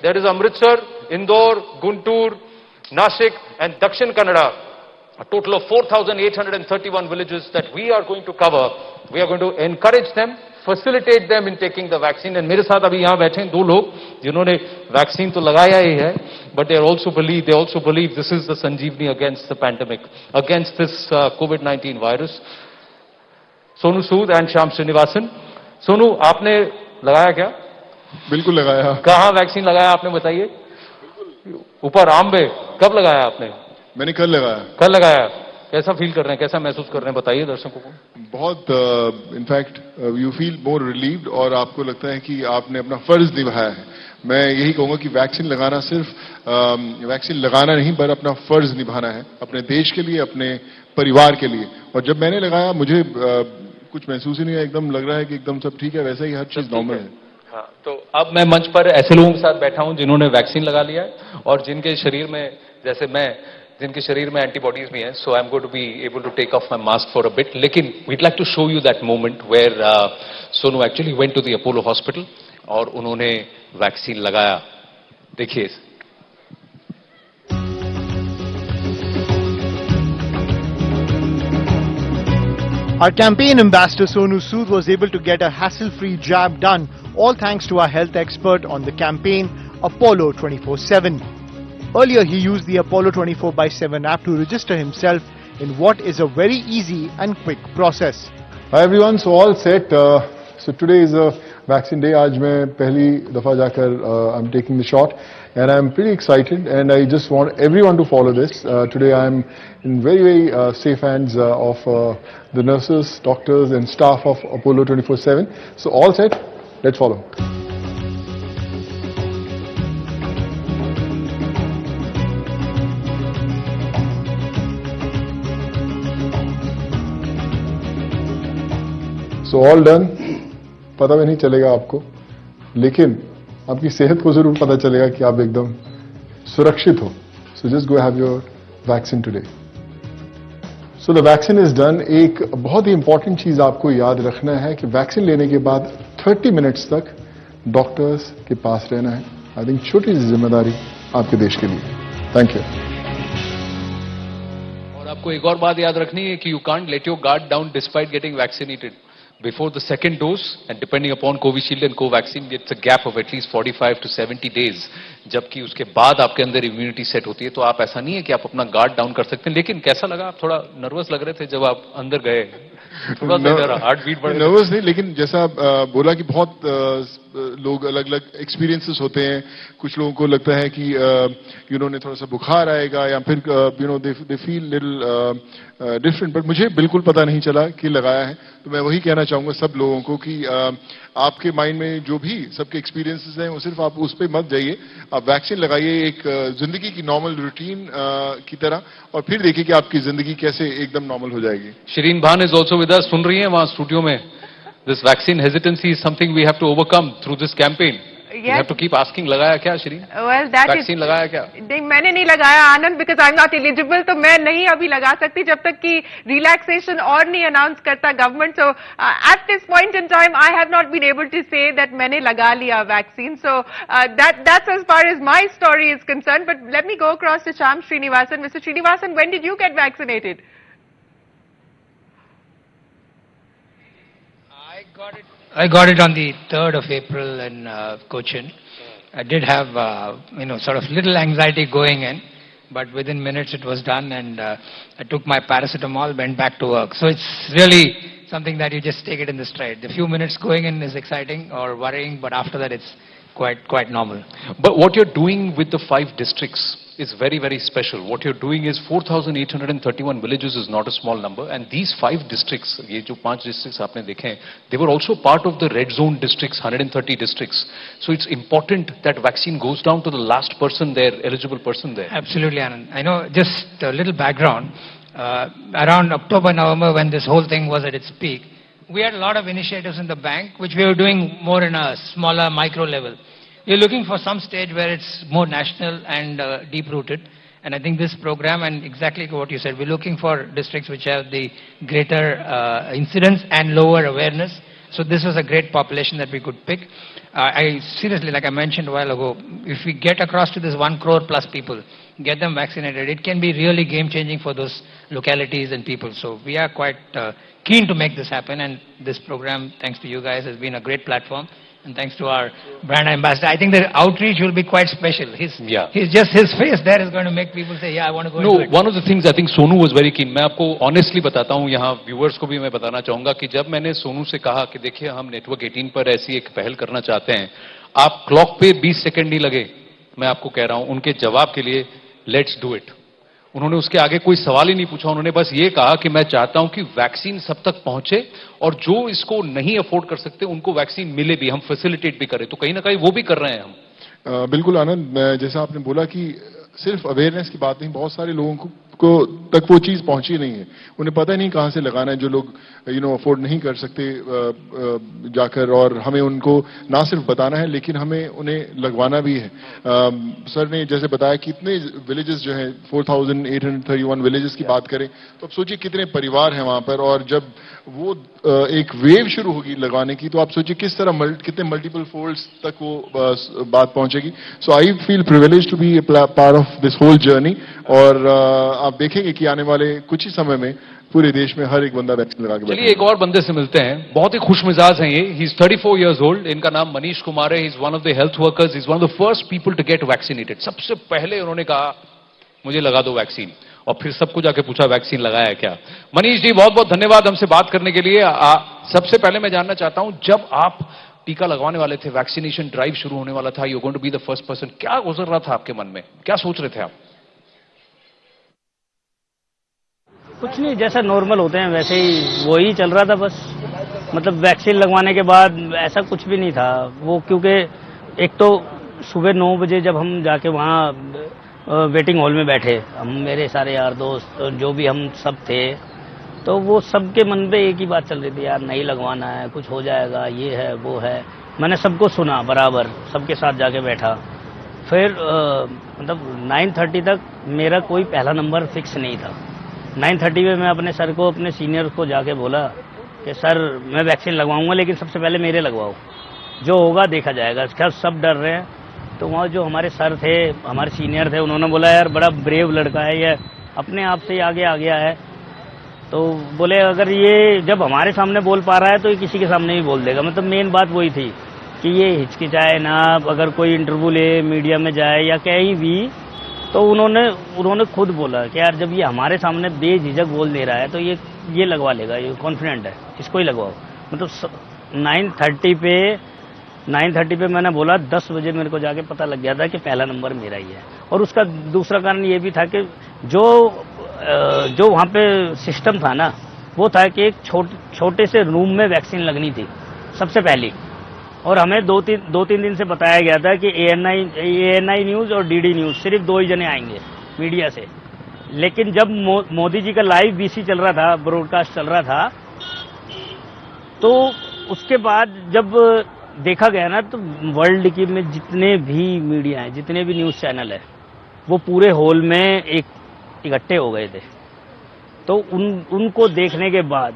There is Amritsar, Indore, Guntur, Nashik and Dakshin Kannada. A total of 4,831 villages that we are going to cover. We are going to encourage them, facilitate them in taking the vaccine. And मेरे साथ अभी यहाँ बैठे हैं 2 लोग जिन्होंने vaccine तो लगाया ही है, but they also believe this is the Sanjeevani against the pandemic, against this COVID-19 virus. Sonu Sood and Shyam Srinivasan. Sonu, आपने लगाया क्या? बिल्कुल लगाया. कहाँ वैक्सीन लगाया आपने बताइए? ऊपर आम्बे. कब लगाया आपने? मैंने कल लगाया. कल लगाया. कैसा फील कर रहे हैं, कैसा महसूस कर रहे हैं, बताइए दर्शकों को. बहुत in fact you feel more relieved और आपको लगता है कि आपने अपना फर्ज निभाया है. मैं यही कहूंगा कि वैक्सीन लगाना सिर्फ वैक्सीन लगाना नहीं पर अपना फर्ज निभाना है अपने देश के लिए, अपने परिवार के लिए. और जब मैंने लगाया मुझे कुछ महसूस ही नहीं है. एकदम लग रहा है कि एकदम सब ठीक है, वैसे ही हर चीज नॉर्मल है. हाँ, तो अब मैं मंच पर ऐसे लोगों के साथ बैठा हूं जिन्होंने वैक्सीन लगा लिया है और जिनके शरीर में, जैसे मैं, जिनके शरीर में एंटीबॉडीज भी हैं. So I am going to be able to take off my mask for a bit. लेकिन we'd like to show you that moment where Sonu actually went to the Apollo hospital और उन्होंने वैक्सीन लगाया. देखिए. Our campaign ambassador Sonu Sood was able to get a hassle-free jab done, all thanks to our health expert on the campaign, Apollo 24/7. Earlier, he used the Apollo 24/7 app to register himself in what is a very easy and quick process. Hi everyone, so all set. So today is a vaccine day. आज मैं पहली दफा जाकर I'm taking the shot and I'm pretty excited and I just want everyone to follow this. Today I'm in very safe hands of the nurses, doctors and staff of Apollo 24/7. So all set, let's follow. So all done. पता भी नहीं चलेगा आपको, लेकिन आपकी सेहत को जरूर पता चलेगा कि आप एकदम सुरक्षित हो. So just go have your vaccine today. So the vaccine is done. एक बहुत ही इंपॉर्टेंट चीज आपको याद रखना है कि वैक्सीन लेने के बाद 30 मिनट्स तक डॉक्टर्स के पास रहना है. आई थिंक छोटी सी जिम्मेदारी आपके देश के लिए. Thank you. और आपको एक और बात याद रखनी है कि you can't let your guard down despite getting vaccinated. Before the second dose, and depending upon Covishield and Covaxin, it's a gap of at least 45 to 70 days. जबकि उसके बाद आपके अंदर इम्यूनिटी सेट होती है, तो आप ऐसा नहीं है कि आप अपना गार्ड डाउन कर सकते हैं. लेकिन कैसा लगा? आप थोड़ा नर्वस लग रहे थे जब आप अंदर गए. थोड़ा हार्ट बीट बढ़. नर्वस नहीं, लेकिन जैसा बोला कि बहुत लोग अलग अलग एक्सपीरियंसेस होते हैं. कुछ लोगों को लगता है कि उन्हें थोड़ा सा बुखार आएगा या फिर they feel little different. But मुझे बिल्कुल पता नहीं चला कि लगाया है. तो मैं वही कहना चाहूंगा सब लोगों को कि आपके माइंड में जो भी सबके एक्सपीरियंसेस हैं वो सिर्फ आप उस पर मत जाइए. आप वैक्सीन लगाइए एक जिंदगी की नॉर्मल रूटीन की तरह और फिर देखिए कि आपकी जिंदगी कैसे एकदम नॉर्मल हो जाएगी. Shireen Bhan is also with us. सुन रही हैं वहां स्टूडियो में? This vaccine hesitancy is something we have to overcome through this campaign. Yes. You have to keep asking, लगाया क्या श्रीन? Well, that वैक्सीन लगाया क्या? नहीं, मैंने नहीं लगाया आनंद, because I'm not eligible, तो मैं नहीं अभी लगा सकती जब तक कि relaxation और नहीं अनाउंस करता government. So at this point in time, I have not been able to say that मैंने लगा लिया vaccine. So that's as far as my story is concerned. But let me go across to Shyam Srinivasan. Mr. Srinivasan, when did you get vaccinated? I got it on the 3rd of April in Cochin. I did have, sort of little anxiety going in, but within minutes it was done, and I took my paracetamol, went back to work. So it's really something that you just take it in the stride. The few minutes going in is exciting or worrying, but after that it's quite normal. But what you're doing with the 5 districts is very, very special. What you're doing is 4,831 villages is not a small number, and these 5 districts, ये जो 5 districts आपने देखे हैं, they were also part of the red zone districts, 130 districts. So it's important that vaccine goes down to the last person there, eligible person there. Absolutely, Anand. I know, just a little background. Around October, November, when this whole thing was at its peak, we had a lot of initiatives in the bank, which we were doing more in a smaller micro level. We're looking for some stage where it's more national and deep-rooted. And I think this program, and exactly what you said, we're looking for districts which have the greater incidence and lower awareness. So this was a great population that we could pick. I seriously, like I mentioned a while ago, if we get across to this 1 crore plus people, get them vaccinated, it can be really game changing for those localities and people. So we are quite keen to make this happen, and this program, thanks to you guys, has been a great platform. And thanks to our brand ambassador, I think the outreach will be quite special. His face there is going to make people say, yeah, I want to go No, into it. one of the things I think Sonu was very keen. मैं आपको honestly बताता हूँ, यहाँ viewers को भी मैं बताना चाहूँगा कि जब मैंने सोनू से कहा कि देखिए हम नेटवर्क 18 पर ऐसी एक पहल करना चाहते हैं, आप क्लॉक पे 20 सेकंड नहीं लगे, मैं आपको कह रहा हूँ, उनके जवाब के लिए लेट्स डू इट. उन्होंने उसके आगे कोई सवाल ही नहीं पूछा, उन्होंने बस ये कहा कि मैं चाहता हूं कि वैक्सीन सब तक पहुंचे और जो इसको नहीं अफोर्ड कर सकते उनको वैक्सीन मिले भी, हम फैसिलिटेट भी करें. तो कहीं ना कहीं वो भी कर रहे हैं हम. बिल्कुल आनंद, जैसा आपने बोला कि सिर्फ अवेयरनेस की बात नहीं, बहुत सारे लोगों को तक वो चीज पहुंची नहीं है, उन्हें पता नहीं कहां से लगाना है. जो लोग अफोर्ड नहीं कर सकते जाकर, और हमें उनको ना सिर्फ बताना है लेकिन हमें उन्हें लगवाना भी है. सर ने जैसे बताया कि इतने विलेजेस जो हैं, 4831 विलेजेस की बात करें तो अब सोचिए कितने परिवार हैं वहां पर, और जब वो एक वेव शुरू होगी लगवाने की तो आप सोचिए किस तरह कितने मल्टीपल फोल्ड्स तक वो बात पहुंचेगी. So I feel privilege to be part of this whole journey, और आप देखेंगे कि आने वाले कुछ ही समय में पूरे देश में हर एक बंदा वैक्सीन लगा के बैठेगा. चलिए एक और बंदे से मिलते हैं, बहुत ही खुश मिजाज हैं ये. He is 34 years old. इनका नाम मनीष कुमार है. He is one of the health workers. Is one of the first people to get vaccinated. सबसे पहले उन्होंने कहा मुझे लगा दो वैक्सीन, और फिर सबको जाके पूछा वैक्सीन लगाया है क्या. मनीष जी बहुत बहुत धन्यवाद हमसे बात करने के लिए. सबसे पहले मैं जानना चाहता हूं, जब आप टीका लगवाने वाले थे, वैक्सीनेशन ड्राइव शुरू होने वाला था, you going to be the first person, क्या गुजर रहा था आपके मन में, क्या सोच रहे थे आप? कुछ नहीं, जैसा नॉर्मल होते हैं वैसे ही वही चल रहा था बस. मतलब वैक्सीन लगवाने के बाद ऐसा कुछ भी नहीं था वो, क्योंकि एक तो सुबह 9 बजे जब हम जाके वहाँ वेटिंग हॉल में बैठे, हम मेरे सारे यार दोस्त जो भी हम सब थे, तो वो सबके मन पे एक ही बात चल रही थी, यार नहीं लगवाना है, कुछ हो जाएगा, ये है वो है. मैंने सबको सुना बराबर, सबके साथ जाके बैठा. फिर मतलब 9:30 तक मेरा कोई पहला नंबर फिक्स नहीं था. 9:30 में मैं अपने सर को, अपने सीनियर को जाके बोला कि सर मैं वैक्सीन लगवाऊंगा लेकिन सबसे पहले मेरे लगवाओ, जो होगा देखा जाएगा. खैर सब डर रहे हैं. तो वहाँ जो हमारे सर थे, हमारे सीनियर थे, उन्होंने बोला यार बड़ा ब्रेव लड़का है ये, अपने आप से ही आगे आ गया है. तो बोले अगर ये जब हमारे सामने बोल पा रहा है तो ये किसी के सामने भी बोल देगा. मतलब मेन बात वही थी कि ये हिचकिचाए ना, अगर कोई इंटरव्यू ले, मीडिया में जाए या कहीं भी, तो उन्होंने खुद बोला कि यार जब ये हमारे सामने बेझिझक बोल दे रहा है तो ये लगवा लेगा, ये कॉन्फिडेंट है, इसको ही लगवाओ. मतलब 9:30 पे मैंने बोला, 10 बजे मेरे को जाके पता लग गया था कि पहला नंबर मेरा ही है. और उसका दूसरा कारण ये भी था कि जो वहाँ पे सिस्टम था ना, वो था कि एक छोटे से रूम में वैक्सीन लगनी थी सबसे पहली. और हमें 2-3 दिन से बताया गया था कि ANI न्यूज़ और DD न्यूज़ सिर्फ 2 ही जने आएंगे मीडिया से. लेकिन जब मोदी जी का लाइव BC चल रहा था, ब्रॉडकास्ट चल रहा था, तो उसके बाद जब देखा गया ना, तो वर्ल्ड की में जितने भी मीडिया हैं, जितने भी न्यूज़ चैनल है, वो पूरे हॉल में इकट्ठे हो गए थे. तो उनको देखने के बाद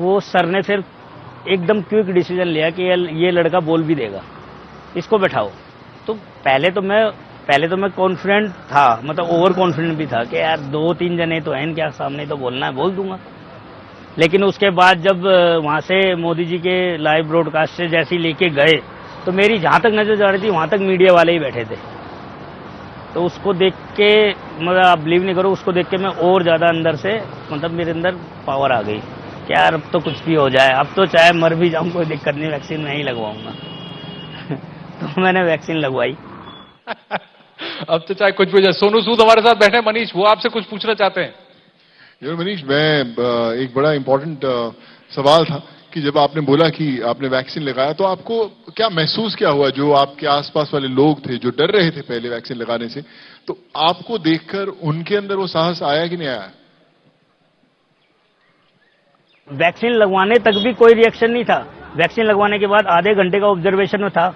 वो सर ने फिर एकदम क्विक डिसीजन लिया कि ये लड़का बोल भी देगा, इसको बैठाओ. तो पहले तो मैं कॉन्फिडेंट था, मतलब ओवर कॉन्फिडेंट भी था कि यार 2-3 जने तो हैं इनके सामने, तो बोलना है बोल दूंगा. लेकिन उसके बाद जब वहाँ से मोदी जी के लाइव ब्रॉडकास्ट से जैसे ही लेके गए, तो मेरी जहाँ तक नजर जा रही थी वहाँ तक मीडिया वाले ही बैठे थे. तो उसको देख के, मतलब आप बिलीव नहीं करो, उसको देख के मैं और ज़्यादा अंदर से, मतलब मेरे अंदर पावर आ गई कि यार अब तो कुछ भी हो जाए, अब तो चाहे मर भी जाऊं कोई दिक्कत नहीं, वैक्सीन मैं ही लगवाऊंगा. तो मैंने वैक्सीन लगवाई. अब तो चाहे कुछ भी हो जाए. सोनू सूद हमारे साथ बैठे हैं. मनीष, वो आपसे कुछ पूछना चाहते हैं. मनीष, मैं एक बड़ा इंपॉर्टेंट सवाल था कि जब आपने बोला कि आपने वैक्सीन लगाया, तो आपको क्या महसूस क्या हुआ? जो आपके आसपास वाले लोग थे जो डर रहे थे पहले वैक्सीन लगाने से, तो आपको देखकर उनके अंदर वो साहस आया कि नहीं आया? वैक्सीन लगवाने तक भी कोई रिएक्शन नहीं था. वैक्सीन लगवाने के बाद आधे घंटे का ऑब्जर्वेशन में था,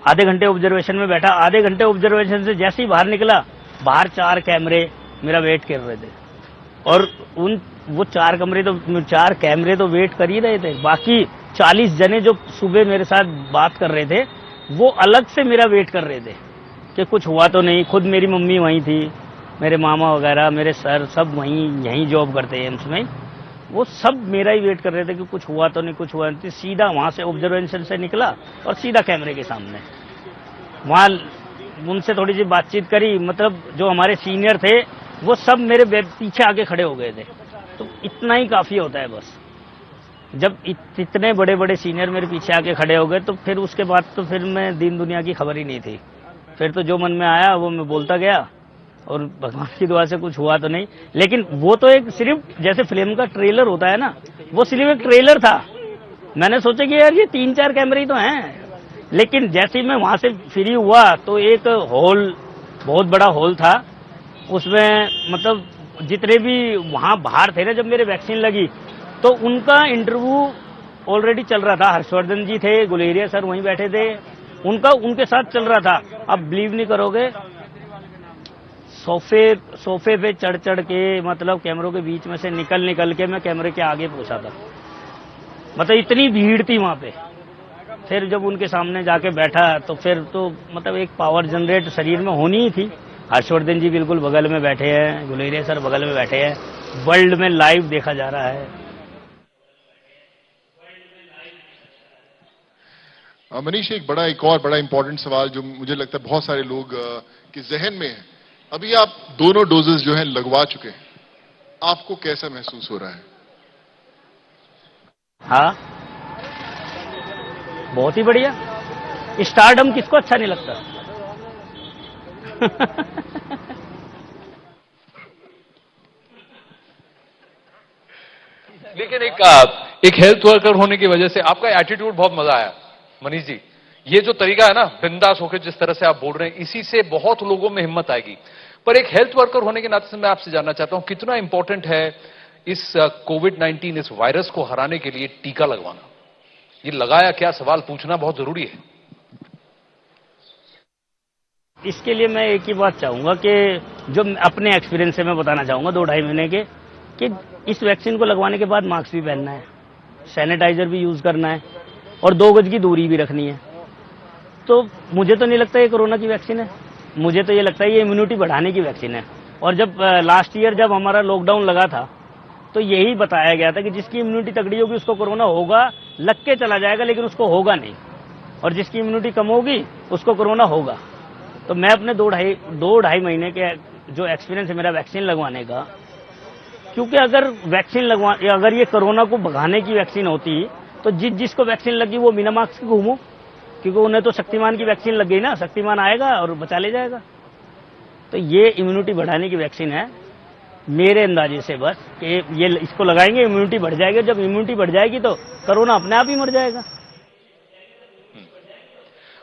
आधे घंटे ऑब्जर्वेशन में बैठा. आधे घंटे ऑब्जर्वेशन से जैसे ही बाहर निकला, बाहर 4 कैमरे मेरा वेट कर रहे थे. और वो 4 कैमरे तो वेट कर ही रहे थे. बाकी 40 जने जो सुबह मेरे साथ बात कर रहे थे, वो अलग से मेरा वेट कर रहे थे कि कुछ हुआ तो नहीं। खुद मेरी मम्मी वहीं थी, मेरे मामा वगैरह, मेरे सर सब यहीं जॉब करते हैं एम्स में, वो सब मेरा ही वेट कर रहे थे कि कुछ हुआ तो नहीं, कुछ हुआ नहीं। सीधा वहाँ से ऑब्जर्वेशन से निकला और सीधा कैमरे के सामने वहाँ उनसे थोड़ी सी बातचीत करी। मतलब जो हमारे सीनियर थे वो सब मेरे पीछे आके खड़े हो गए थे। तो इतना ही काफ़ी होता है बस। जब इतने बड़े बड़े सीनियर मेरे पीछे आके खड़े हो गए तो फिर उसके बाद तो फिर मैं दीन दुनिया की खबर ही नहीं थी। फिर तो जो मन में आया वो मैं बोलता गया और भगवान की दुआ से कुछ हुआ तो नहीं। लेकिन वो तो एक सिर्फ जैसे फिल्म का ट्रेलर होता है ना, वो सिर्फ एक ट्रेलर था। मैंने सोचा कि यार ये 3-4 कैमरे ही तो हैं। लेकिन जैसे ही मैं वहां से फ्री हुआ तो एक हॉल, बहुत बड़ा हॉल था, उसमें मतलब जितने भी वहां बाहर थे ना, जब मेरे वैक्सीन लगी तो उनका इंटरव्यू ऑलरेडी चल रहा था। हर्षवर्धन जी थे, गुलेरिया सर वहीं बैठे थे, उनके साथ चल रहा था। अब बिलीव नहीं करोगे, सोफे पे चढ़ के मतलब कैमरों के बीच में से निकल के मैं कैमरे के आगे पहुंचा था। मतलब इतनी भीड़ थी वहां पे। फिर जब उनके सामने जाके बैठा तो फिर तो मतलब एक पावर जनरेट शरीर में होनी ही थी। हर्षवर्धन जी बिल्कुल बगल में बैठे हैं, गुलेरिया सर बगल में बैठे हैं, वर्ल्ड में लाइव देखा जा रहा है। मनीष, एक और बड़ा इंपॉर्टेंट सवाल जो मुझे लगता है बहुत सारे लोग के जहन में है, अभी आप दोनों डोजेस जो हैं लगवा चुके हैं, आपको कैसा महसूस हो रहा है? हाँ, बहुत ही बढ़िया। स्टारडम किसको अच्छा नहीं लगता? लेकिन एक हेल्थ वर्कर होने की वजह से आपका एटीट्यूड बहुत मजा आया मनीष जी। ये जो तरीका है ना, बिंदास होकर जिस तरह से आप बोल रहे हैं, इसी से बहुत लोगों में हिम्मत आएगी। पर एक हेल्थ वर्कर होने के नाते से मैं आपसे जानना चाहता हूं, कितना इंपॉर्टेंट है इस कोविड-19 इस वायरस को हराने के लिए टीका लगवाना? ये लगाया क्या, सवाल पूछना बहुत जरूरी है। इसके लिए मैं एक ही बात चाहूंगा कि जो अपने एक्सपीरियंस से मैं बताना चाहूंगा 2-2.5 महीने के, कि इस वैक्सीन को लगवाने के बाद मास्क भी पहनना है, सैनिटाइजर भी यूज करना है और 2 गज की दूरी भी रखनी है। तो मुझे तो नहीं लगता ये कोरोना की वैक्सीन है, मुझे तो ये लगता है ये इम्यूनिटी बढ़ाने की वैक्सीन है। और जब लास्ट ईयर जब हमारा लॉकडाउन लगा था तो यही बताया गया था कि जिसकी इम्यूनिटी तगड़ी होगी उसको कोरोना होगा, लग के चला जाएगा लेकिन उसको होगा नहीं, और जिसकी इम्यूनिटी कम होगी उसको कोरोना होगा। तो मैं अपने 2-2.5 महीने के जो एक्सपीरियंस है मेरा वैक्सीन लगवाने का, क्योंकि अगर ये कोरोना को भगाने की वैक्सीन होती तो जिसको वैक्सीन लगी वो बिना मास्क के घूमो, क्योंकि उन्हें तो शक्तिमान की वैक्सीन लग गई ना, शक्तिमान आएगा और बचा ले जाएगा। तो ये इम्यूनिटी बढ़ाने की वैक्सीन है मेरे अंदाजे से, बस कि ये इसको लगाएंगे इम्यूनिटी बढ़ जाएगी। जब इम्यूनिटी बढ़ जाएगी तो कोरोना अपने आप ही मर जाएगा।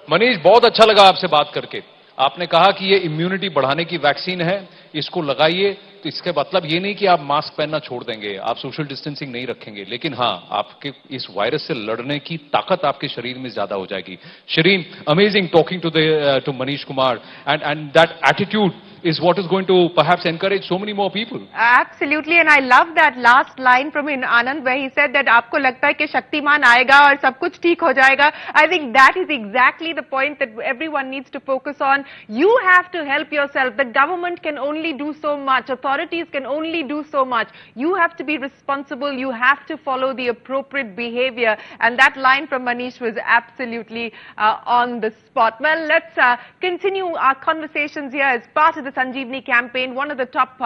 मनीष, बहुत अच्छा लगा आपसे बात करके। आपने कहा कि ये इम्यूनिटी बढ़ाने की वैक्सीन है, इसको लगाइए। तो इसके मतलब ये नहीं कि आप मास्क पहनना छोड़ देंगे, आप सोशल डिस्टेंसिंग नहीं रखेंगे, लेकिन हाँ, आपके इस वायरस से लड़ने की ताकत आपके शरीर में ज्यादा हो जाएगी। Shireen, amazing talking to Manish Kumar, and that attitude is what is going to perhaps encourage so many more people. Absolutely, and I love that last line from Anand where he said that आपको लगता है कि शक्तिमान आएगा और सब कुछ ठीक हो जाएगा. I think that is exactly the point that everyone needs to focus on. You have to help yourself. The government can only do so much. Authorities can only do so much. You have to be responsible. You have to follow the appropriate behavior. And that line from Manish was absolutely on the spot. Well, let's continue our conversations here as part of the Sanjeevani campaign. One of the top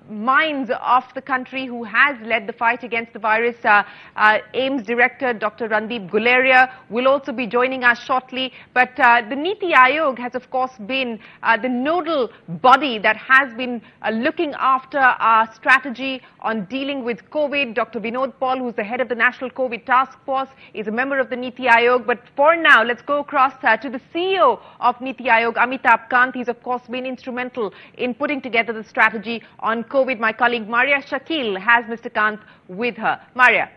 minds of the country who has led the fight against the virus, AIIMS Director Dr. Randeep Guleria will also be joining us shortly. But the Niti Aayog has of course been the nodal body that has been looking after our strategy on dealing with COVID. Dr. Vinod Paul, who's the head of the National COVID Task Force, is a member of the Niti Aayog. But for now, let's go across to the CEO of Niti Aayog, Amitabh Kant. He's of course been instrumental in putting together the strategy on COVID. My colleague Maria Shakil has Mr. Kant with her. Maria.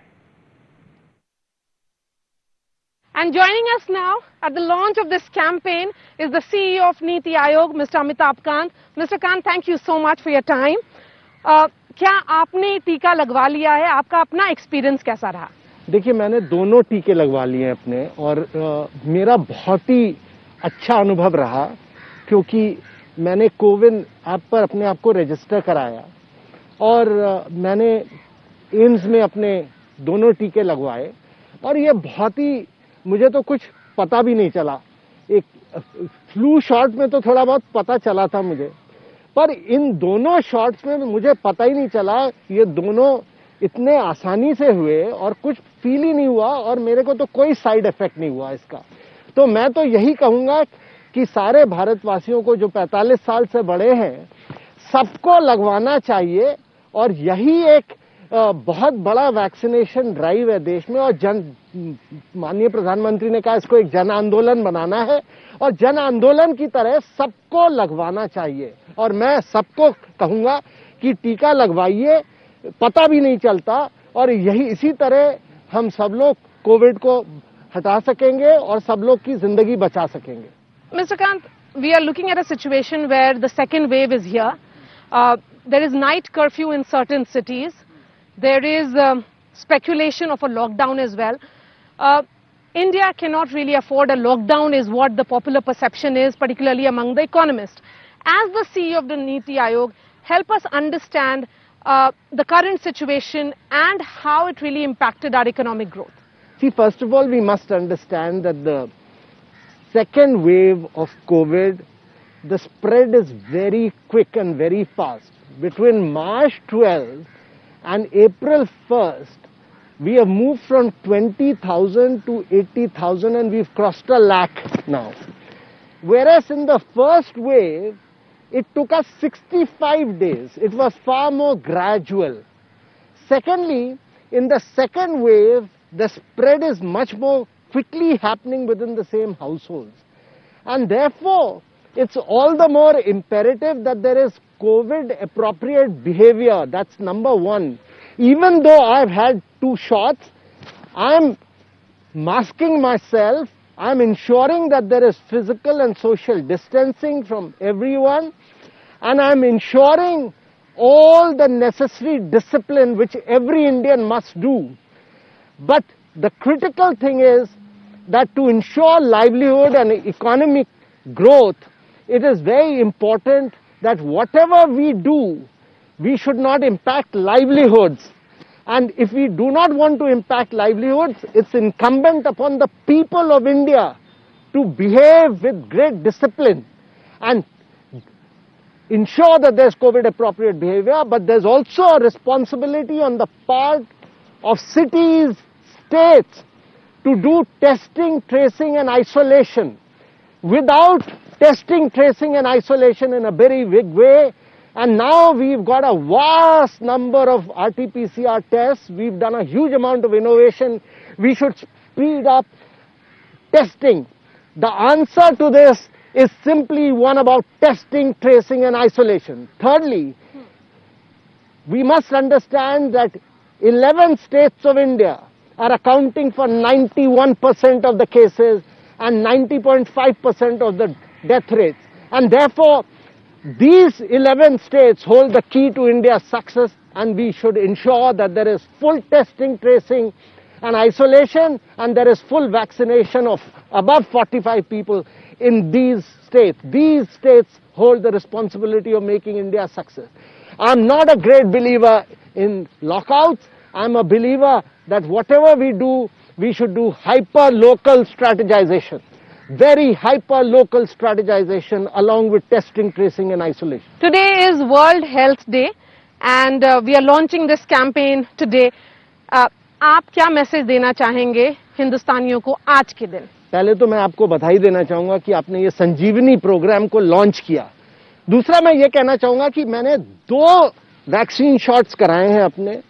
And joining us now at the launch of this campaign is the CEO of Niti Aayog, Mr. Amitabh Kant. Mr. Kant, thank you so much for your time. क्या आपने टीका लगवा लिया है? आपका अपना experience कैसा रहा? देखिए, मैंने दोनों टीके लगवा लिए अपने और मेरा बहुत ही अच्छा अनुभव रहा, क्योंकि मैंने कोविन ऐप पर अपने आप को रजिस्टर कराया और मैंने एम्स में अपने दोनों टीके लगवाए और ये बहुत ही, मुझे तो कुछ पता भी नहीं चला। एक फ्लू शॉट में तो थोड़ा बहुत पता चला था मुझे, पर इन दोनों शॉट्स में मुझे पता ही नहीं चला। ये दोनों इतने आसानी से हुए और कुछ फील ही नहीं हुआ और मेरे को तो कोई साइड इफेक्ट नहीं हुआ इसका। तो मैं तो यही कहूंगा कि सारे भारतवासियों को जो 45 साल से बड़े हैं, सबको लगवाना चाहिए और यही एक बहुत बड़ा वैक्सीनेशन ड्राइव है देश में। और माननीय प्रधानमंत्री ने कहा इसको एक जन आंदोलन बनाना है और जन आंदोलन की तरह सबको लगवाना चाहिए। और मैं सबको कहूंगा कि टीका लगवाइए, पता भी नहीं चलता और यही इसी तरह हम सब लोग कोविड को हटा सकेंगे और सब लोग की जिंदगी बचा सकेंगे। Mr. Kant, we are looking at a situation where the second wave is here. There is night curfew in certain cities. There is speculation of a lockdown as well. India cannot really afford a lockdown is what the popular perception is, particularly among the economists. As the CEO of the Niti Aayog, help us understand the current situation and how it really impacted our economic growth. See, first of all, we must understand that the second wave of COVID, the spread is very quick and very fast. Between March 12th and April 1st, we have moved from 20,000 to 80,000 and we've crossed 100,000 now. Whereas in the first wave, it took us 65 days. It was far more gradual. Secondly, in the second wave, the spread is much more quickly happening within the same households. And therefore, it's all the more imperative that there is COVID appropriate behavior. That's number one. Even though I've had 2 shots, I'm masking myself. I'm ensuring that there is physical and social distancing from everyone. And I'm ensuring all the necessary discipline which every Indian must do. But the critical thing is that to ensure livelihood and economic growth, it is very important that whatever we do, we should not impact livelihoods. And if we do not want to impact livelihoods, it's incumbent upon the people of India to behave with great discipline and ensure that there's COVID appropriate behavior. But there's also a responsibility on the part of cities, states, to do testing, tracing and isolation. Without testing, tracing and isolation in a very big way, and now we've got a vast number of RT-PCR tests, we've done a huge amount of innovation, we should speed up testing. The answer to this is simply one about testing, tracing and isolation. Thirdly, we must understand that 11 states of India are accounting for 91% of the cases and 90.5% of the death rates. And therefore, these 11 states hold the key to India's success, and we should ensure that there is full testing, tracing and isolation, and there is full vaccination of above 45 people in these states. These states hold the responsibility of making India a success. I'm not a great believer in lockouts. I'm a believer that whatever we do, we should do hyper-local strategization. Very hyper-local strategization along with testing, tracing and isolation. Today is World Health Day and we are launching this campaign today. आप क्या message देना चाहेंगे हिंदुस्तानियों को आज के दिन? पहले तो मैं आपको बधाई देना चाहूंगा कि आपने ये संजीवनी प्रोग्राम को लॉन्च किया। दूसरा मैं ये कहना चाहूंगा कि मैंने 2 वैक्सीन शॉट्स कराए हैं अपने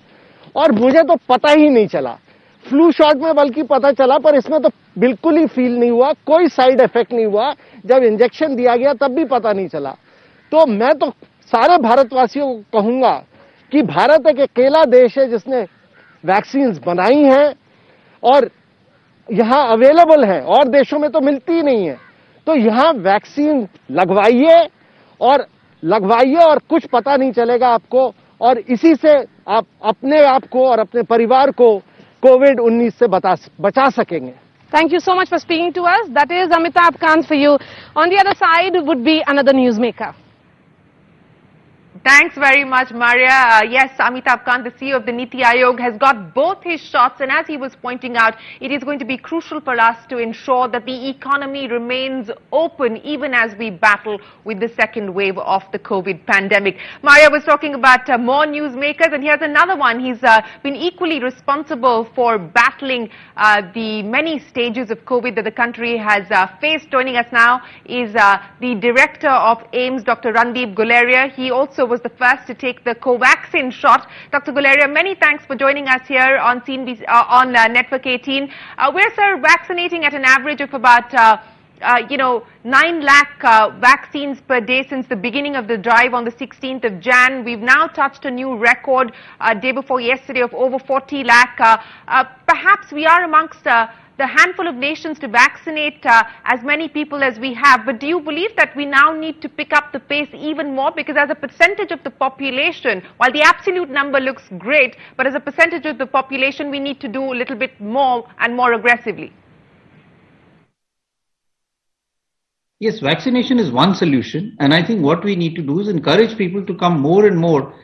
और मुझे तो पता ही नहीं चला। फ्लू शॉट में बल्कि पता चला, पर इसमें तो बिल्कुल ही फील नहीं हुआ, कोई साइड इफेक्ट नहीं हुआ। जब इंजेक्शन दिया गया तब भी पता नहीं चला। तो मैं तो सारे भारतवासियों को कहूंगा कि भारत एक अकेला देश है जिसने वैक्सीन बनाई हैं और यहां अवेलेबल है, और देशों में तो मिलती ही नहीं है। तो यहां वैक्सीन लगवाइए और कुछ पता नहीं चलेगा आपको, और इसी से आप अपने आप को और अपने परिवार को कोविड-19 से बचा सकेंगे। Thank you so much for speaking to us. That is Amitabh Kant for you. On the other side would be another newsmaker. Thanks very much, Maria. Yes, Amitabh Kant, the CEO of the Niti Aayog, has got both his shots, and as he was pointing out, it is going to be crucial for us to ensure that the economy remains open even as we battle with the second wave of the COVID pandemic. Maria was talking about more newsmakers, and here's another one. He's been equally responsible for battling the many stages of COVID that the country has faced. Joining us now is the director of AIIMS, Dr. Randeep Guleria. He also was the first to take the Covaxin shot. Dr. Guleria, many thanks for joining us here on CNBC, on Network 18. We're, sir, vaccinating at an average of about 9 lakh vaccines per day since the beginning of the drive on the 16th of Jan. We've now touched a new record day before yesterday of over 40 lakh. Perhaps we are amongst the handful of nations to vaccinate as many people as we have. But do you believe that we now need to pick up the pace even more? Because as a percentage of the population, while the absolute number looks great, but as a percentage of the population, we need to do a little bit more and more aggressively. Yes, vaccination is one solution. And I think what we need to do is encourage people to come more and more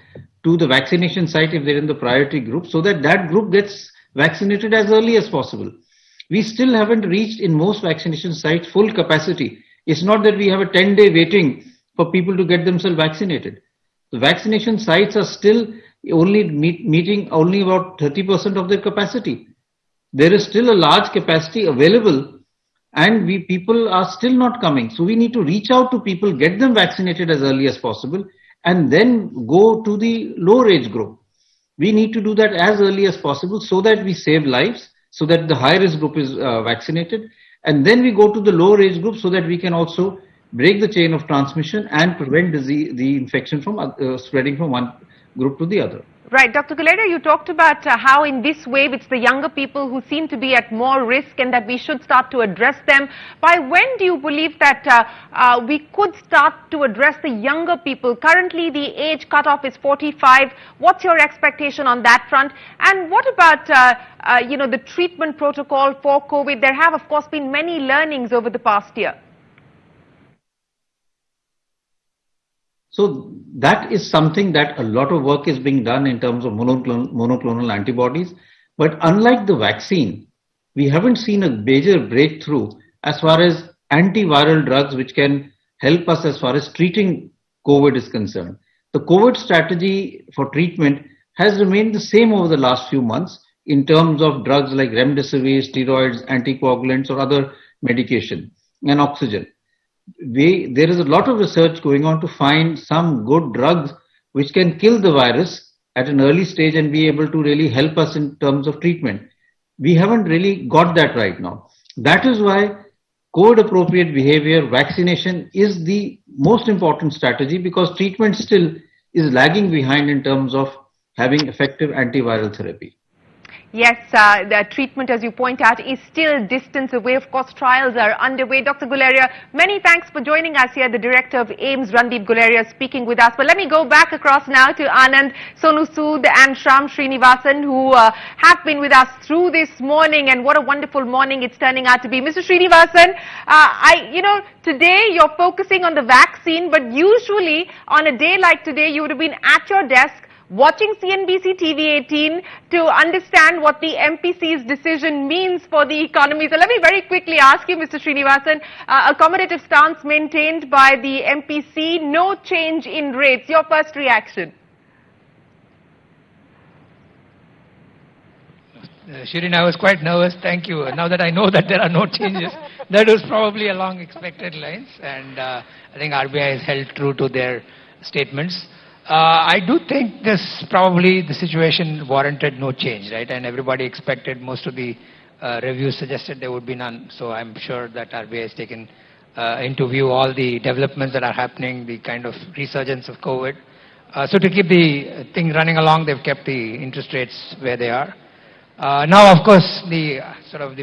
to the vaccination site if they're in the priority group, so that that group gets vaccinated as early as possible. We still haven't reached in most vaccination sites full capacity. It's not that we have a 10-day waiting for people to get themselves vaccinated. The vaccination sites are still only meeting only about 30% of their capacity. There is still a large capacity available, and people are still not coming. So we need to reach out to people, get them vaccinated as early as possible, and then go to the lower age group. We need to do that as early as possible so that we save lives, so that the high risk group is vaccinated, and then we go to the lower age group so that we can also break the chain of transmission and prevent the infection from spreading from one group to the other. Right. Dr. Guleria, you talked about how in this wave it's the younger people who seem to be at more risk and that we should start to address them. By when do you believe that we could start to address the younger people? Currently, the age cutoff is 45. What's your expectation on that front? And what about, the treatment protocol for COVID? There have, of course, been many learnings over the past year. So that is something that a lot of work is being done in terms of monoclonal antibodies. But unlike the vaccine, we haven't seen a major breakthrough as far as antiviral drugs which can help us as far as treating COVID is concerned. The COVID strategy for treatment has remained the same over the last few months in terms of drugs like remdesivir, steroids, anticoagulants or other medication and oxygen. There is a lot of research going on to find some good drugs which can kill the virus at an early stage and be able to really help us in terms of treatment. We haven't really got that right now. That is why COVID appropriate behavior, vaccination is the most important strategy, because treatment still is lagging behind in terms of having effective antiviral therapy. Yes, the treatment, as you point out, is still distance away. Of course, trials are underway. Dr. Guleria, many thanks for joining us here. The director of AIIMS, Randeep Guleria, speaking with us. But let me go back across now to Anand, Sonu Sood and Shram Srinivasan, who have been with us through this morning. And what a wonderful morning it's turning out to be. Mr. Srinivasan, today you're focusing on the vaccine, but usually on a day like today, you would have been at your desk watching CNBC TV 18 to understand what the MPC's decision means for the economy. So let me very quickly ask you, Mr. Srinivasan, accommodative stance maintained by the MPC, no change in rates. Your first reaction? Shirin, I was quite nervous. Thank you. Now that I know that there are no changes, that was probably along expected lines, and I think RBI has held true to their statements. I do think this probably the situation warranted no change, right? And everybody expected, most of the reviews suggested there would be none. So I'm sure that RBI has taken into view all the developments that are happening, the kind of resurgence of COVID. So to keep the thing running along, they've kept the interest rates where they are. Now, of course, the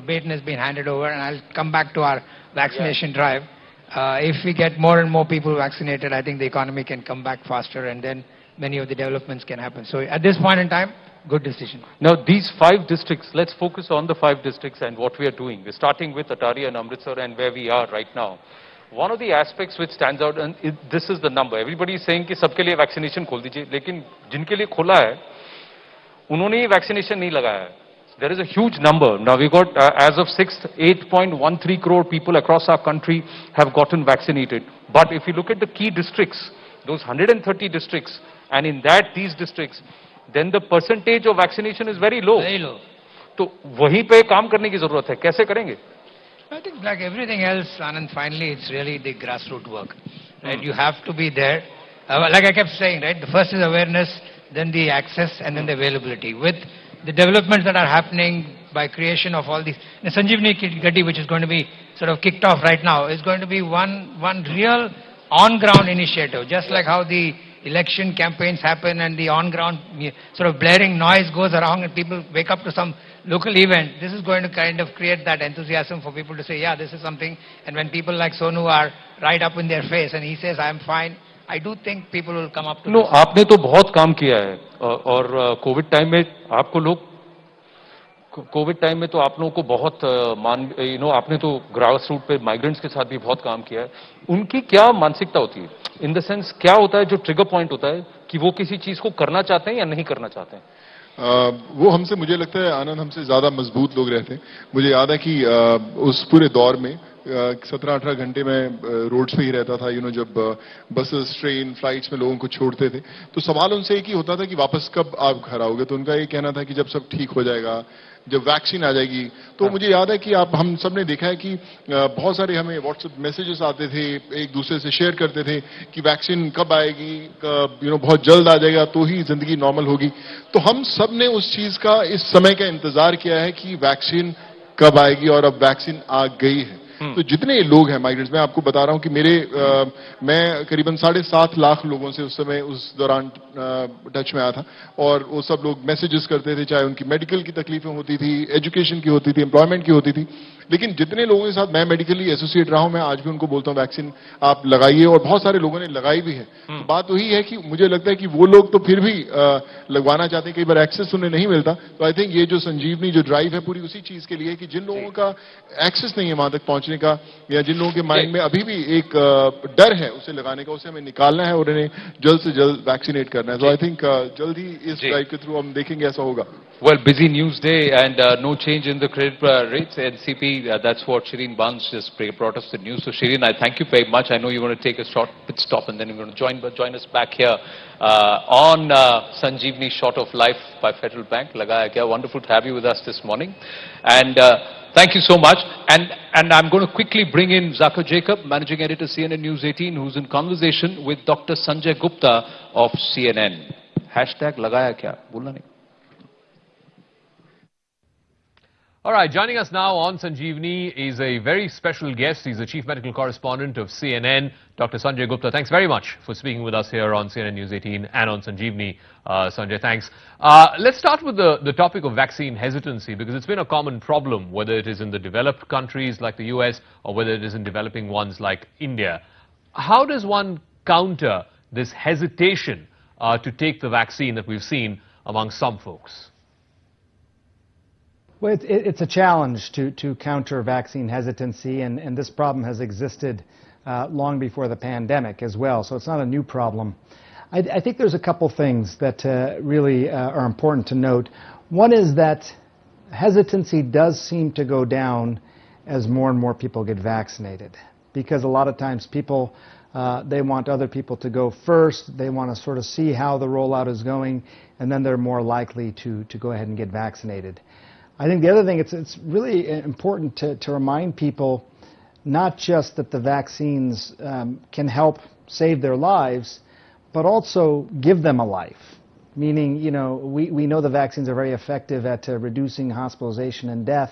baton has been handed over, and I'll come back to our vaccination drive. If we get more and more people vaccinated, I think the economy can come back faster, and then many of the developments can happen. So at this point in time, good decision. Now, these 5 districts, let's focus on the 5 districts and what we are doing. We're starting with Atari and Amritsar and where we are right now. One of the aspects which stands out, and this is the number. Everybody is saying कि सबके लिए vaccination खोल दीजिए, लेकिन जिनके लिए खोला है, उन्होंने ये vaccination नहीं लगाया है. There is a huge number. Now we got, as of 6th, 8.13 crore people across our country have gotten vaccinated. But if you look at the key districts, those 130 districts, and in that, these districts, then the percentage of vaccination is very low. Very low. तो वहीं पे काम करने की जरूरत है. कैसे करेंगे? I think like everything else, Anand, finally it's really the grassroots work. Right? You have to be there. Like I kept saying, right? The first is awareness, then the access, and then the availability. With the developments that are happening by creation of all these, the Sanjeevani Gati, which is going to be sort of kicked off right now, is going to be one real on-ground initiative. Just like how the election campaigns happen and the on-ground sort of blaring noise goes around and people wake up to some local event, this is going to kind of create that enthusiasm for people to say, yeah, this is something. And when people like Sonu are right up in their face and he says, I'm fine, I do think people will come up to No, this. आपने तो बहुत काम किया है और Covid time में आपको लोग कोविड टाइम में तो आप लोगों को बहुत आपने तो ग्रास रूट पे माइग्रेंट्स के साथ भी बहुत काम किया है. उनकी क्या मानसिकता होती है? इन द सेंस क्या होता है जो ट्रिगर पॉइंट होता है कि वो किसी चीज को करना चाहते हैं या नहीं करना चाहते हैं? वो हमसे, मुझे लगता है आनंद, हमसे ज्यादा मजबूत लोग रहते हैं. मुझे याद है कि उस पूरे दौर में 17-18 घंटे में रोड्स पे ही रहता था. जब बसेस, ट्रेन, फ्लाइट्स में लोगों को छोड़ते थे तो सवाल उनसे एक ही होता था कि वापस कब आप घर आओगे. तो उनका ये कहना था कि जब सब ठीक हो जाएगा, जब वैक्सीन आ जाएगी. तो मुझे याद है कि हम सब ने देखा है कि बहुत सारे हमें व्हाट्सएप मैसेजेस आते थे, एक दूसरे से शेयर करते थे कि वैक्सीन कब आएगी, बहुत जल्द आ जाएगा तो ही जिंदगी नॉर्मल होगी. तो हम सब ने उस चीज का, इस समय का इंतजार किया है कि वैक्सीन कब आएगी और अब वैक्सीन आ गई है. तो जितने लोग हैं माइग्रेंट्स, मैं आपको बता रहा हूं कि मैं करीबन 7.5 लाख लोगों से उस समय, उस दौरान टच में आया था और वो सब लोग मैसेजेस करते थे, चाहे उनकी मेडिकल की तकलीफें होती थी, एजुकेशन की होती थी, एम्प्लॉयमेंट की होती थी. लेकिन जितने लोगों के साथ मैं मेडिकली एसोसिएट रहा हूं, मैं आज भी उनको बोलता हूं वैक्सीन आप लगाइए, और बहुत सारे लोगों ने लगाई भी है. तो बात वही है कि मुझे लगता है कि वो लोग तो फिर भी लगवाना चाहते हैं, कई बार एक्सेस उन्हें नहीं मिलता. तो आई थिंक ये जो संजीवनी जो ड्राइव है पूरी उसी चीज के लिए कि जिन लोगों का एक्सेस नहीं है वहां तक पहुंचने का, या जिन लोगों के माइंड में अभी भी एक डर है उसे लगाने का, उसे हमें निकालना है और उन्हें जल्द से जल्द वैक्सीनेट करना है. तो आई थिंक जल्द ही इस ड्राइव के थ्रू हम देखेंगे ऐसा होगा. Well, busy news day and no change in the credit rates. NCP, that's what Shireen Barnes just brought us the news. So Shireen, I thank you very much. I know you want to take a short pit stop and then you're going to join us back here on Sanjeevani Short of Life by Federal Bank. Lagaya kya, wonderful to have you with us this morning. And thank you so much. And I'm going to quickly bring in Zakir Jacob, Managing Editor, CNN News 18, who's in conversation with Dr. Sanjay Gupta of CNN. Hashtag Lagaya kya? Bolna nahi. All right, joining us now on Sanjeevani is a very special guest. He's the Chief Medical Correspondent of CNN, Dr. Sanjay Gupta. Thanks very much for speaking with us here on CNN News 18 and on Sanjeevani. Sanjay, thanks. Let's start with the topic of vaccine hesitancy, because it's been a common problem, whether it is in the developed countries like the US or whether it is in developing ones like India. How does one counter this hesitation to take the vaccine that we've seen among some folks? Well, it's a challenge to counter vaccine hesitancy, and this problem has existed long before the pandemic as well, so it's not a new problem. I think there's a couple things that really are important to note. One is that hesitancy does seem to go down as more and more people get vaccinated, because a lot of times people, they want other people to go first, they want to sort of see how the rollout is going, and then they're more likely to go ahead and get vaccinated. I think the other thing, it's really important to remind people not just that the vaccines can help save their lives, but also give them a life. Meaning, we know the vaccines are very effective at reducing hospitalization and death,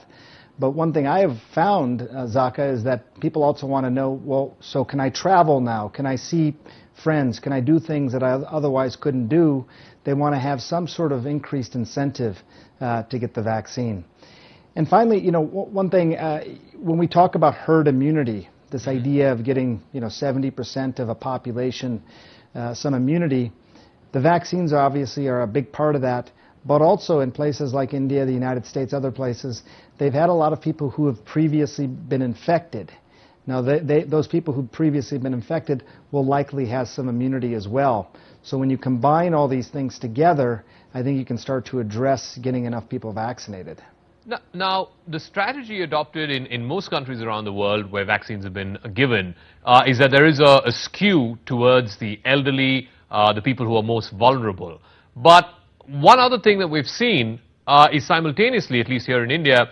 but one thing I have found, Zaka, is that people also want to know, well, so can I travel now? Can I see friends? Can I do things that I otherwise couldn't do? They want to have some sort of increased incentive to get the vaccine. And finally, one thing, when we talk about herd immunity, this idea of getting, 70% of a population some immunity, the vaccines obviously are a big part of that, but also in places like India, the United States, other places, they've had a lot of people who have previously been infected. Now, those people who've previously been infected will likely have some immunity as well. So when you combine all these things together, I think you can start to address getting enough people vaccinated. Now, the strategy adopted in most countries around the world where vaccines have been given is that there is a skew towards the elderly, the people who are most vulnerable. But one other thing that we've seen is simultaneously, at least here in India,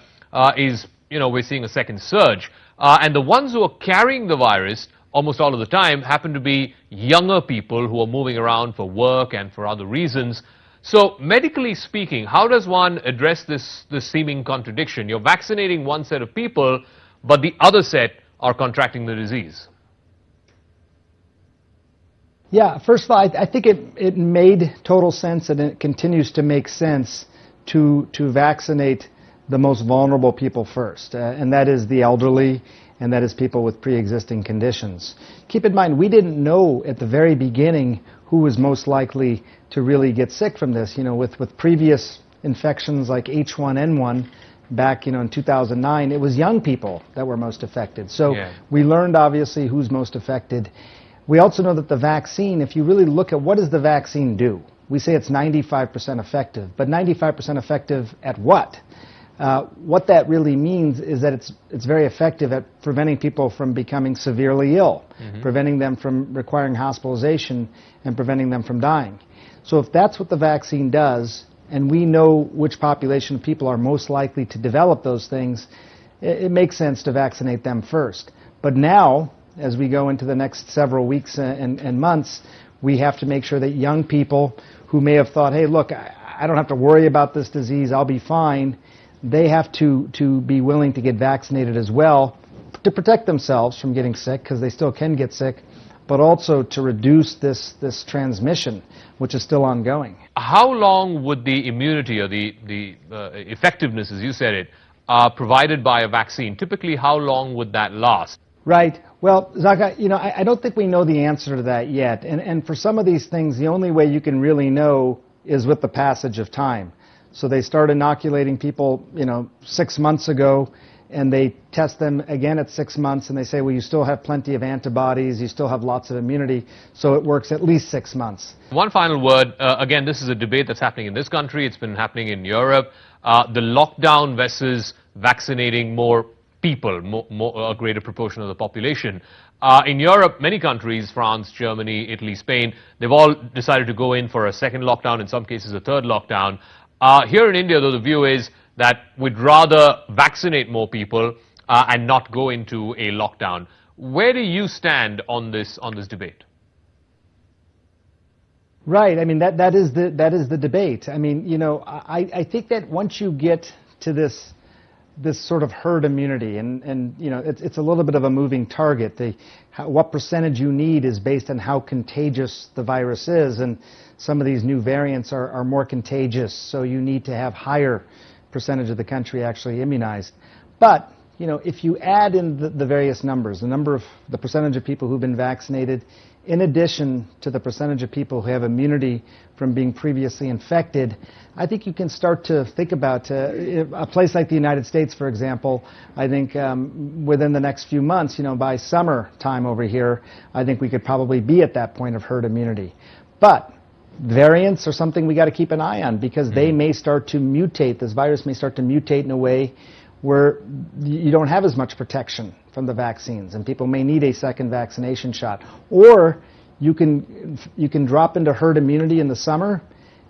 is, we're seeing a second surge. And the ones who are carrying the virus almost all of the time happen to be younger people who are moving around for work and for other reasons. So, medically speaking, how does one address this seeming contradiction? You're vaccinating one set of people, but the other set are contracting the disease. Yeah, first of all, I think it made total sense, and it continues to make sense to vaccinate the most vulnerable people first, and that is the elderly, and that is people with pre-existing conditions. Keep in mind, we didn't know at the very beginning who was most likely to really get sick from this. With previous infections like H1N1 back, in 2009, it was young people that were most affected. So we learned, obviously, who's most affected. We also know that the vaccine, if you really look at what does the vaccine do, we say it's 95% effective, but 95% effective at what? What that really means is that it's very effective at preventing people from becoming severely ill, preventing them from requiring hospitalization, and preventing them from dying. So if that's what the vaccine does, and we know which population of people are most likely to develop those things, it makes sense to vaccinate them first. But now, as we go into the next several weeks and months, we have to make sure that young people who may have thought, hey, look, I don't have to worry about this disease, I'll be fine, they have to be willing to get vaccinated as well to protect themselves from getting sick, because they still can get sick, but also to reduce this transmission, which is still ongoing. How long would the immunity or the effectiveness, as you said it, provided by a vaccine, typically how long would that last? Right. Well, Zaka, I don't think we know the answer to that yet. And for some of these things, the only way you can really know is with the passage of time. So they start inoculating people, 6 months ago, and they test them again at 6 months, and they say, well, you still have plenty of antibodies, you still have lots of immunity, so it works at least 6 months. One final word. Again, this is a debate that's happening in this country. It's been happening in Europe. The lockdown versus vaccinating more people, a greater proportion of the population. In Europe, many countries, France, Germany, Italy, Spain, they've all decided to go in for a second lockdown, in some cases a third lockdown. Here in India, though, the view is that we'd rather vaccinate more people and not go into a lockdown. Where do you stand on this debate? Right. I mean, that is the debate. I mean, I think that once you get to this sort of herd immunity, and it's a little bit of a moving target. What percentage you need is based on how contagious the virus is, and some of these new variants are more contagious, so you need to have higher percentage of the country actually immunized. But if you add in the various numbers, the percentage of people who've been vaccinated, in addition to the percentage of people who have immunity from being previously infected, I think you can start to think about a place like the United States, for example. I think within the next few months, by summertime over here, I think we could probably be at that point of herd immunity. But variants are something we got to keep an eye on, because they may start to mutate. This virus may start to mutate in a way where you don't have as much protection from the vaccines, and people may need a second vaccination shot. Or you can drop into herd immunity in the summer,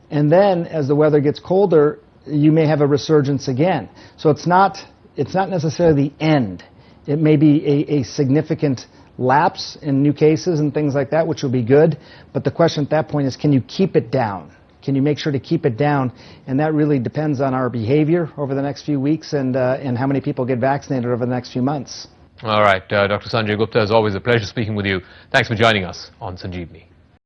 and then as the weather gets colder, you may have a resurgence again. So it's not necessarily the end. It may be a significant lapse in new cases and things like that, which will be good. But the question at that point is, can you keep it down? Can you make sure to keep it down? And that really depends on our behavior over the next few weeks and how many people get vaccinated over the next few months. All right, Dr. Sanjay Gupta, as always, a pleasure speaking with you. Thanks for joining us on Sanjeevani.